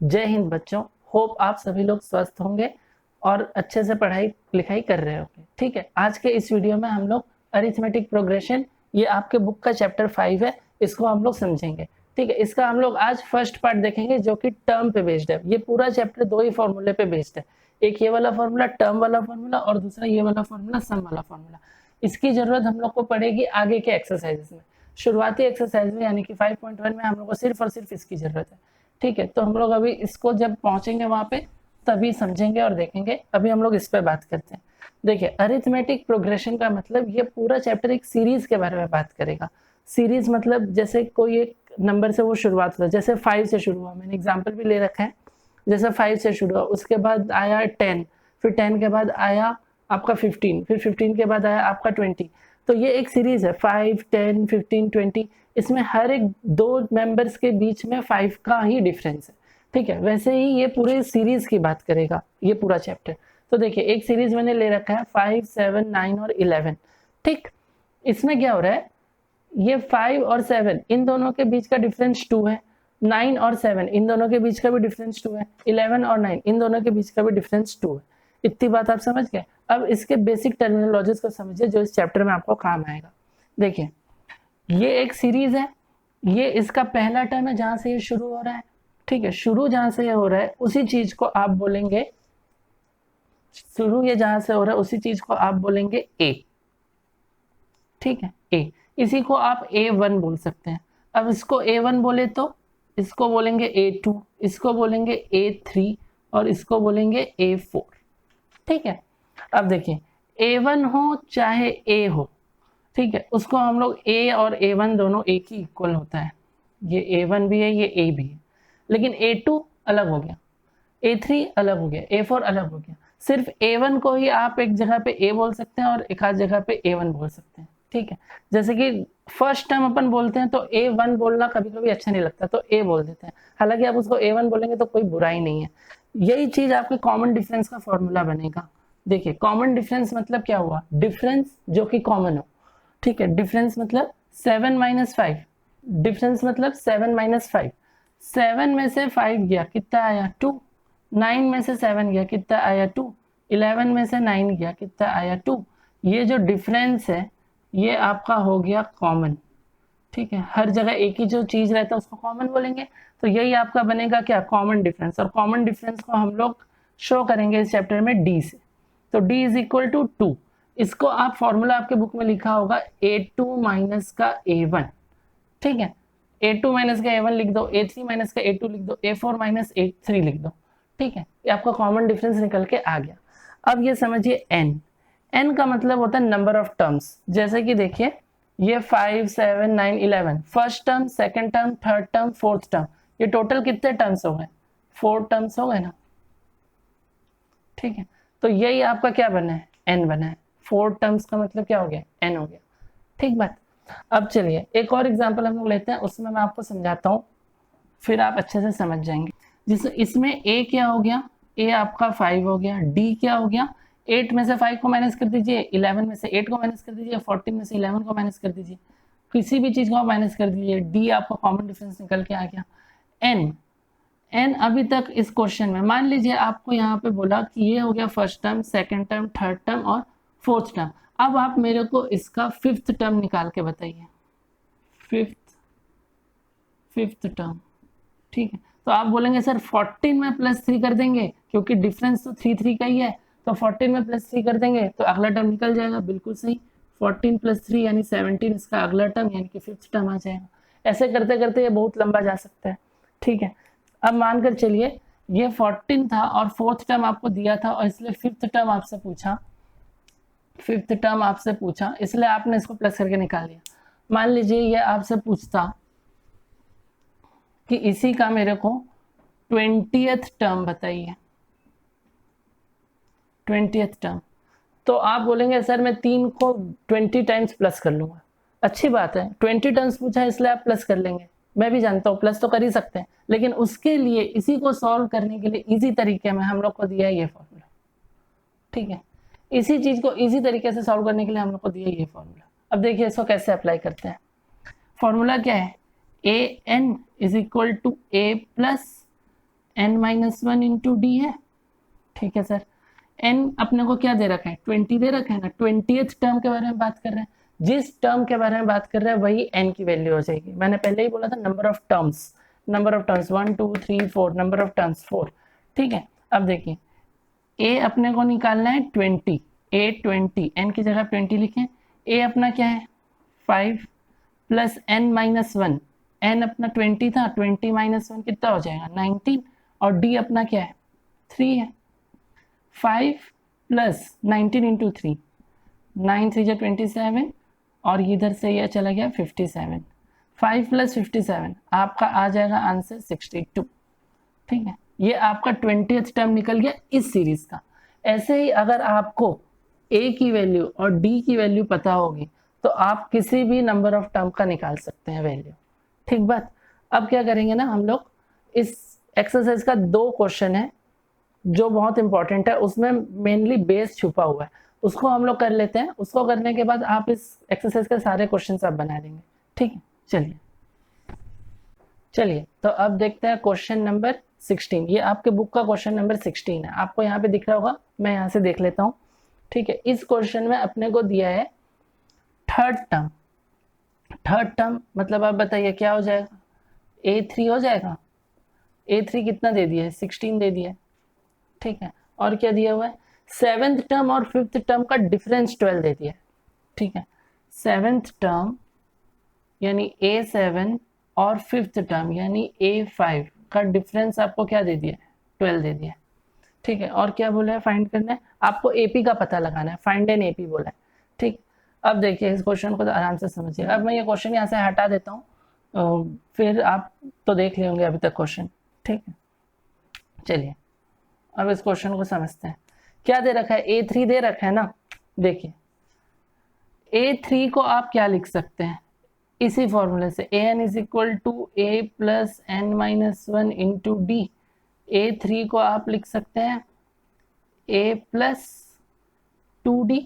जय हिंद बच्चों, होप आप सभी लोग स्वस्थ होंगे और अच्छे से पढ़ाई लिखाई कर रहे होंगे। ठीक है, आज के इस वीडियो में हम लोग अरिथमेटिक प्रोग्रेशन, ये आपके बुक का चैप्टर 5 है, इसको हम लोग समझेंगे। ठीक है, इसका हम लोग आज फर्स्ट पार्ट देखेंगे जो कि टर्म पे बेस्ड है। ये पूरा चैप्टर 2 ही फॉर्मूले पे बेस्ड है, एक ये वाला फॉर्मूला टर्म वाला फॉर्मूला और दूसरा ये वाला फॉर्मूला सम वाला फॉर्मूला। इसकी जरूरत हम लोग को पड़ेगी आगे के एक्सरसाइजेस में। शुरुआती एक्सरसाइज में यानी कि 5.1 में हम लोग को सिर्फ और सिर्फ इसकी जरूरत है। ठीक है, तो हम लोग अभी इसको जब पहुंचेंगे वहां पे तभी समझेंगे और देखेंगे। अभी हम लोग इस पे बात करते हैं। देखिए, अरिथमेटिक प्रोग्रेशन का मतलब ये पूरा चैप्टर एक सीरीज के बारे में बात करेगा। सीरीज मतलब जैसे कोई एक नंबर से वो शुरुआत होता है, जैसे 5 से शुरू हुआ, मैंने एग्जाम्पल भी ले रखा है। जैसे 5 से शुरू हुआ, उसके बाद आया 10, फिर 10 के बाद आया आपका 15, फिर 15 के बाद आया आपका 20। तो ये एक सीरीज है, 5, 10, 15, 20। इसमें हर एक दो मेंबर्स के बीच में 5 का ही डिफरेंस है। ठीक है, वैसे ही ये पूरे सीरीज की बात करेगा ये पूरा चैप्टर। तो देखिए, एक सीरीज मैंने ले रखा है 5, 7, 9 और 11। ठीक, इसमें क्या हो रहा है, ये 5 और 7 इन दोनों के बीच का डिफरेंस 2 है, 9 और 7 इन दोनों के बीच का भी डिफरेंस 2 है, 11 और 9 इन दोनों के बीच का भी डिफरेंस 2 है। इतनी बात आप समझ गए। अब इसके बेसिक टर्मिनोलॉजीज को समझिए जो इस चैप्टर में आपको काम आएगा। देखिए, ये एक सीरीज है, ये इसका पहला टर्म है जहां से ये शुरू हो रहा है। ठीक है, शुरू जहां से ये हो रहा है उसी चीज को आप बोलेंगे, शुरू ये जहां से हो रहा है उसी चीज को आप बोलेंगे ए। ठीक है, ए, इसी को आप A1 बोल सकते हैं। अब इसको A1 बोले तो इसको बोलेंगे A2, इसको बोलेंगे A3 और इसको बोलेंगे A4। ठीक है, अब देखिए, A1 हो चाहे A हो, ठीक है, उसको हम लोग A और A1 दोनों एक ही इक्वल होता है। ये A1 भी है, ये A भी है, लेकिन A2 अलग हो गया, A3 अलग हो गया, A4 अलग हो गया। सिर्फ A1 को ही आप एक जगह पे A बोल सकते हैं और एक आध जगह पे A1 बोल सकते हैं। ठीक है, जैसे कि फर्स्ट टाइम अपन बोलते हैं तो A1 बोलना कभी कभी अच्छा नहीं लगता, तो A बोल देते हैं। हालांकि आप उसको A1 बोलेंगे तो कोई बुराई नहीं है। यही चीज आपके कॉमन डिफरेंस का फॉर्मूला बनेगा। देखिए, कॉमन डिफरेंस मतलब क्या हुआ, डिफरेंस जो कि कॉमन हो। ठीक है, डिफरेंस मतलब 7 - 5, डिफरेंस मतलब 7 - 5। 7 में से 5 गया, कितना आया 2। 9 में से 7 गया, कितना आया 2। 11 में से 9 गया, कितना आया 2। ये जो डिफरेंस है ये आपका हो गया कॉमन। ठीक है, हर जगह एक ही जो चीज रहता है उसको कॉमन बोलेंगे, तो यही आपका बनेगा क्या, कॉमन डिफरेंस। और कॉमन डिफरेंस को हम लोग शो करेंगे इस चैप्टर में डी से। तो डी इज इक्वल टू 2। इसको आप फॉर्मूला आपके बुक में लिखा होगा A2 माइनस का A1। ठीक है, A2 माइनस का A1 लिख दो, A3 माइनस का A2 लिख दो, A4 माइनस A3 लिख दो। ठीक है, ये आपका कॉमन डिफरेंस निकल के आ गया। अब ये समझिए n। n का मतलब होता है नंबर ऑफ टर्म्स। जैसे कि देखिए, ये 5, 7, 9, 11 first term, second term, third term, fourth term, ये टोटल कितने टर्म्स हो गए, 4 टर्म्स हो गए ना। ठीक है, तो यही आपका क्या बना है, n बना है। 4 टर्म्स का मतलब क्या हो गया, n हो गया। ठीक बात। अब चलिए एक और एग्जांपल हम लोग लेते हैं, उसमें मैं आपको समझाता हूँ, फिर आप अच्छे से समझ जाएंगे। जिस इसमें a क्या हो गया, a आपका 5 हो गया, d क्या हो गया, 8 में से 5 को माइनस कर दीजिए, 11 में से 8 को माइनस कर दीजिए, 14 में से 11 को माइनस कर दीजिए, किसी भी चीज को आप माइनस कर दीजिए, d आपका कॉमन डिफरेंस निकल के आ गया। n अभी तक इस क्वेश्चन में मान लीजिए आपको यहाँ पे बोला कि ये हो गया first term, second term, third term और फोर्थ टर्म। अब आप मेरे को इसका फिफ्थ टर्म निकाल के बताइए, फिफ्थ टर्म। ठीक है, तो आप बोलेंगे सर 14 में +3 कर देंगे, क्योंकि डिफरेंस तो 3 3 का ही है, तो 14 में +3 कर देंगे तो अगला टर्म निकल जाएगा। बिल्कुल सही, 14 + 3 यानी 17 इसका अगला टर्म यानी कि फिफ्थ टर्म आ जाएगा। ऐसे करते करते ये बहुत लंबा जा सकता है। ठीक है, अब मानकर चलिए ये 14 था और फोर्थ टर्म आपको दिया था और इसलिए फिफ्थ टर्म आपसे पूछा, इसलिए आपने इसको प्लस करके निकाल लिया। मान लीजिए ये आपसे पूछता कि इसी का मेरे को 20th टर्म बताइए, 20th टर्म, तो आप बोलेंगे सर मैं 3 को 20 टाइम्स प्लस कर लूंगा। अच्छी बात है, 20 टर्म्स पूछा है इसलिए आप प्लस कर लेंगे, मैं भी जानता हूँ प्लस तो कर ही सकते हैं, लेकिन उसके लिए इसी को सॉल्व करने के लिए इजी तरीके में हम लोग को दिया है ये फॉर्मूला। ठीक है, इसी चीज को इजी तरीके से सॉल्व करने के लिए हम लोग को दिया ये फॉर्मूला। अब देखिए इसको कैसे अप्लाई करते हैं। फॉर्मूला क्या है, a n is equal to a plus n minus one into d है, ठीक है सर। n अपने को क्या दे रखा है, 20 दे रखा है ना, 20th टर्म के बारे में बात कर रहे हैं, जिस टर्म के बारे में बात कर रहे हैं वही n की वैल्यू हो जाएगी। मैंने पहले ही बोला था number of terms 1 2 3 4, number of terms 4, ठीक है। अब देखिए a अपने को निकालना है 20, a 20, n की जगह 20 लिखें। a अपना क्या है 5 plus n minus one, n अपना 20 था, 20 माइनस वन कितना हो जाएगा 19, और d अपना क्या है 3 है। 5 प्लस 19 इंटू 3, 9 3 जा 27, और इधर से यह चला गया 57। 5 प्लस 57 आपका आ जाएगा आंसर 62, ठीक है। ये आपका 20th टर्म निकल गया इस सीरीज का। ऐसे ही अगर आपको a की वैल्यू और d की वैल्यू पता होगी तो आप किसी भी नंबर ऑफ टर्म का निकाल सकते हैं वैल्यू, ठीक बात। अब क्या करेंगे ना हम लोग, इस एक्सरसाइज का 2 क्वेश्चन है जो बहुत इंपॉर्टेंट है, उसमें मेनली बेस छुपा हुआ है, उसको हम लोग कर लेते हैं। उसको करने के बाद आप इस एक्सरसाइज के सारे क्वेश्चन आप बना लेंगे, ठीक है। चलिए चलिए तो अब देखते हैं क्वेश्चन नंबर 16। ये आपके बुक का क्वेश्चन नंबर 16 है, आपको यहाँ पे दिख रहा होगा, मैं यहाँ से देख लेता हूँ, ठीक है। इस क्वेश्चन में अपने को दिया है थर्ड टर्म। थर्ड टर्म मतलब आप बताइए क्या हो जाएगा, a3 हो जाएगा। a3 कितना दे दिया है 16 दे दिया है, ठीक है। और क्या दिया हुआ है, सेवेंथ टर्म और फिफ्थ टर्म का डिफरेंस 12 दे दिया है, ठीक है। सेवेंथ टर्म यानी a7 और फिफ्थ टर्म यानी a5 का डिफरेंस आपको क्या दे दिया है 12 दे दिया है, ठीक है। और क्या बोला है फाइंड करना है, आपको AP का पता लगाना है, फाइंड एन AP बोला है, ठीक। अब देखिए इस क्वेश्चन को तो आराम से समझिए। अब मैं ये क्वेश्चन यहाँ से हटा देता हूँ, फिर आप तो देख लिए होंगे अभी तक क्वेश्चन, ठीक है। चलिए अब इस क्वेश्चन को समझते हैं। क्या दे रखा है, a3 दे रखा है ना। देखिए a3 को आप क्या लिख सकते हैं, इसी फॉर्मूले से an is equal to a plus n minus one into d. a3 को आप लिख सकते हैं a प्लस 2d,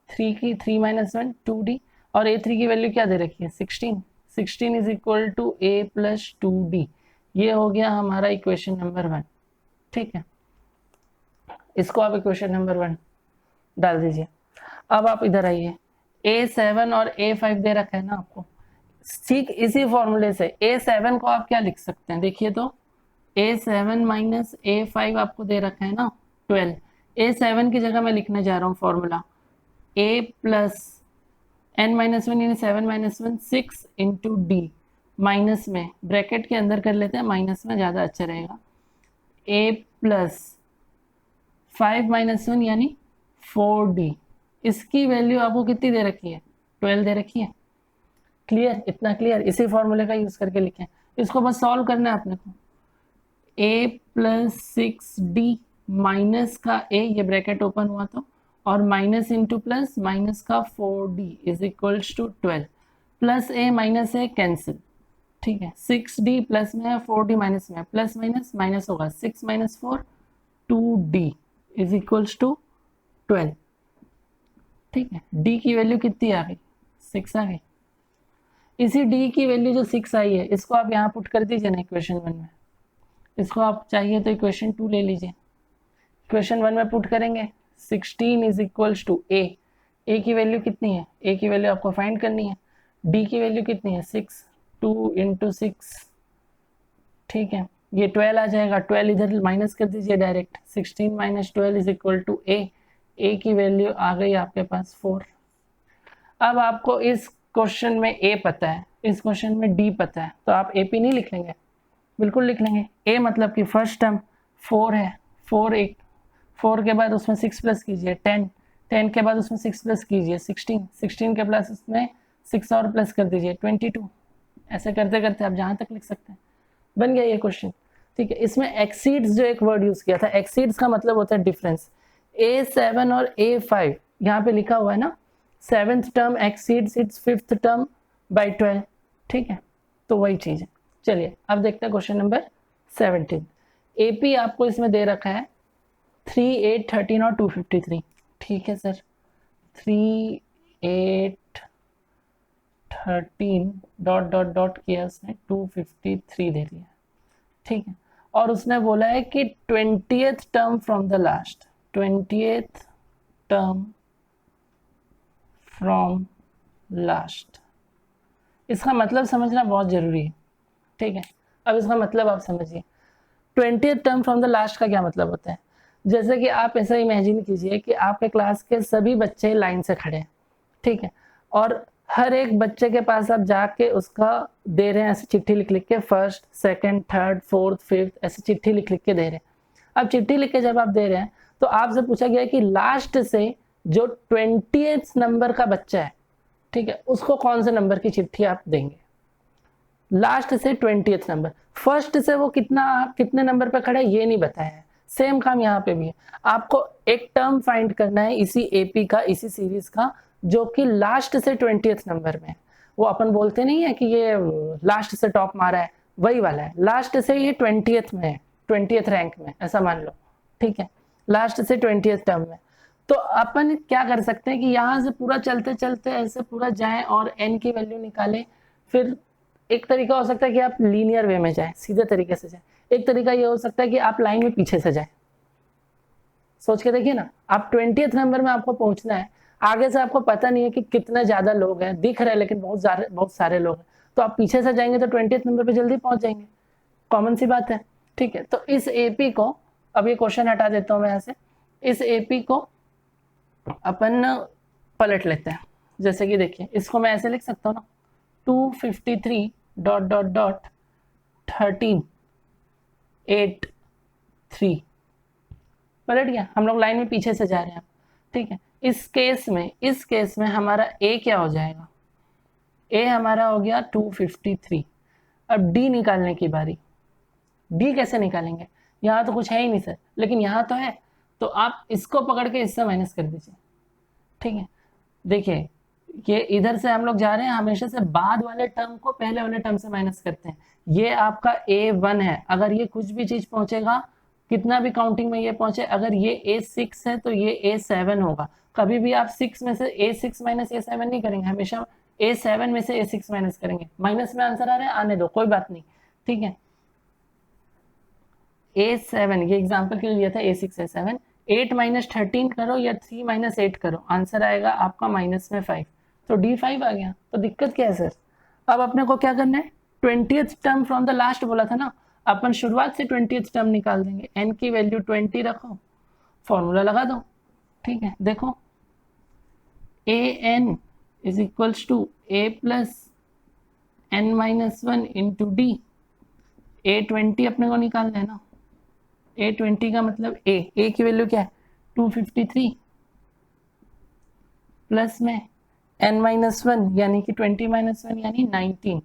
3 की 3 माइनस वन 2d, और a3 की वैल्यू क्या दे रखी है 16, 16 is equal to a plus 2d। ये हो गया हमारा इक्वेशन नंबर 1, ठीक है। इसको आप इक्वेशन नंबर 1 डाल दीजिए। अब आप इधर आइए, a7 और a5 दे रखा है ना आपको, ठीक इसी फॉर्मूले से a7 को आप क्या लिख सकते हैं, देखिए तो a7 माइनस a5 आपको दे रखा है ना 12। a7 की जगह मैं लिखने जा रहा हूँ formula a plus n minus one यानी 7 minus one 6 into D, minus में ब्रैकेट के अंदर कर लेते हैं, माइनस में ज़्यादा अच्छा रहेगा। a प्लस 5 माइनस वन यानी 4d, इसकी वैल्यू आपको कितनी दे रखी है 12 दे रखी है। क्लियर, इतना क्लियर, इसी फॉर्मूले का यूज करके लिखें। इसको बस सॉल्व करना है अपने को। a प्लस 6d माइनस का a, ये ब्रैकेट ओपन हुआ तो, और माइनस इंटू प्लस माइनस का 4d is equals to 12, plus a minus a cancel, ठीक है। 6d प्लस में है 4d माइनस में है, प्लस माइनस माइनस होगा, 6 minus 4 2d is equals to 12, ठीक है। d की वैल्यू कितनी आ गई 6 आ गई। इसी d की वैल्यू जो 6 आई है इसको आप यहाँ पुट कर दीजिए ना इक्वेशन 1 में। इसको आप चाहिए तो इक्वेशन 2 ले लीजिए। इक्वेशन 1 में पुट करेंगे 16 is equals to a, a की वैल्यू कितनी है, a की वैल्यू आपको फाइंड करनी है। d की वैल्यू कितनी है 6, 2 इंटू 6, ठीक है। ये 12 आ जाएगा, 12 इधर माइनस कर दीजिए direct, 16 minus 12 is equal to a की वैल्यू आ गई आपके पास 4। अब आपको इस क्वेश्चन में a पता है, इस क्वेश्चन में d पता है, तो आप AP नहीं लिख लेंगे, बिल्कुल लिख लेंगे। a मतलब कि फर्स्ट टर्म 4 है, 4 एक 4 के बाद उसमें 6 प्लस कीजिए 10, 10 के बाद उसमें 6 प्लस कीजिए 16, 16 के प्लस उसमें 6 और प्लस कर दीजिए 22। ऐसे करते करते आप जहाँ तक लिख सकते हैं। बन गया ये क्वेश्चन, ठीक है। इसमें एक्सीड्स जो एक वर्ड यूज किया था, एक्सीड्स का मतलब होता है डिफरेंस। a7 और a5 यहाँ पे लिखा हुआ है ना, seventh term exceeds its fifth term by 12, ठीक है। तो वही चीज है। चलिए अब देखते हैं क्वेश्चन नंबर 17। AP आपको इसमें दे रखा है 3, 8, 13 और 253, ठीक है सर। 3, 8, 13 डॉट डॉट डॉट किया उसने 253 दे दिया, ठीक है। और उसने बोला है कि 20th term from the last, 20th term from last. इसका मतलब समझना बहुत जरूरी है, ठीक है। अब इसका मतलब आप समझिए, 20th term from the last का क्या मतलब होता है। जैसे कि आप ऐसा इमेजिन कीजिए कि आपके क्लास के सभी बच्चे लाइन से खड़े हैं, ठीक है, और हर एक बच्चे के पास आप जाके उसका दे रहे हैं ऐसे चिट्ठी लिख लिख के, first, second, third, fourth, fifth, ऐसे चिट्ठी लिख लिख के दे रहे हैं। अब चिट्ठी लिख के जब आप दे रहे हैं तो आपसे पूछा गया कि लास्ट से जो 20th नंबर का बच्चा है, ठीक है, उसको कौन से नंबर की चिट्ठी आप देंगे। लास्ट से 20th नंबर, फर्स्ट से वो कितने नंबर पे खड़ा है ये नहीं बताया है। सेम काम यहाँ पे भी है, आपको एक टर्म फाइंड करना है इसी एपी का, इसी सीरीज का, जो कि लास्ट से 20th नंबर में है। वो अपन बोलते नहीं है कि ये लास्ट से टॉप मारा है, वही वाला है। लास्ट से ये 20th में है, 20th रैंक में, ऐसा मान लो, ठीक है, लास्ट से 20th टर्म में। तो अपन क्या कर सकते हैं कि यहाँ से पूरा चलते चलते ऐसे पूरा जाएं और n की वैल्यू निकालें। फिर एक तरीका हो सकता है कि आप लीनियर वे में जाएं, सीधे तरीके से जाएं। एक तरीका ये हो सकता है कि आप लाइन में पीछे से जाएं। सोच के देखिए ना, आप 20th नंबर में आपको पहुंचना है, आगे से आपको पता नहीं है कि कितना ज्यादा लोग हैं, दिख रहे हैं लेकिन बहुत सारे लोग हैं, तो आप पीछे से जाएंगे तो 20th नंबर पे जल्दी पहुंच जाएंगे, कॉमन सी बात है, ठीक है। तो इस एपी को, अब ये क्वेश्चन हटा देता हूं मैं यहाँ से, इस एपी को अपन पलट लेते हैं। जैसे कि देखिए, इसको मैं ऐसे लिख सकता हूँ ना, 253 डॉट डॉट डॉट 1383, पलट गया। हम लोग लाइन में पीछे से जा रहे हैं, ठीक है। इस केस में हमारा ए क्या हो जाएगा, ए हमारा हो गया 253। अब डी निकालने की बारी। डी कैसे निकालेंगे, यहाँ तो कुछ है ही नहीं सर, लेकिन यहाँ तो है, तो आप इसको पकड़ के इससे माइनस कर दीजिए, ठीक है। देखिए, ये इधर से हम लोग जा रहे हैं, हमेशा से बाद वाले टर्म को पहले वाले टर्म से माइनस करते हैं। ये आपका A1 है, अगर ये कुछ भी चीज पहुंचेगा, कितना भी काउंटिंग में ये पहुंचे, अगर ये A6 है तो ये A7 होगा। कभी भी आप 6 में से A6 माइनस A7 नहीं करेंगे, हमेशा A7 में से A6 माइनस करेंगे। माइनस में आंसर आ रहा है, आने दो, कोई बात नहीं, ठीक है। A7, ये एग्जाम्पल के लिए लिया था, A6 A7, 8 माइनस 13 करो या 3 माइनस 8 करो, आंसर आएगा आपका माइनस में 5, तो D5 आ गया। तो दिक्कत क्या है सर, अब अपने को क्या करना है, 20th term from the last बोला था ना, अपन शुरुआत से 20th टर्म निकाल देंगे। n की वैल्यू 20 रखो, फॉर्मूला लगा दो, ठीक है। देखो, an is equals to a plus n minus 1 into d. A20 अपने को निकालना है ना, A20 का मतलब a की वैल्यू क्या है, 253 प्लस में n माइनस 1 यानी कि 20 माइनस 1 यानी 19,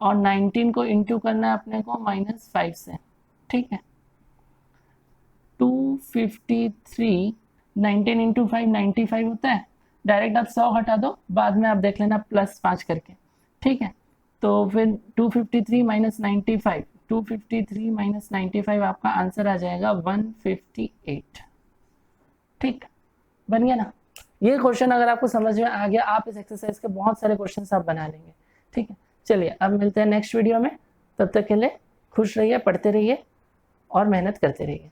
और 19 को इंटू करना है अपने को -5 से, ठीक है। 253, 19 इंटू 5 95 होता है। डायरेक्ट आप 100 हटा दो, बाद में आप देख लेना +5 करके, ठीक है। तो फिर 253 माइनस 95, 253 माइनस 95 आपका आंसर आ जाएगा 158, ठीक, बन गया ना। ये क्वेश्चन अगर आपको समझ में आ गया, आप इस एक्सरसाइज के बहुत सारे क्वेश्चन आप बना लेंगे, ठीक है। चलिए, अब मिलते हैं नेक्स्ट वीडियो में, तब तक के लिए खुश रहिए, पढ़ते रहिए और मेहनत करते रहिए।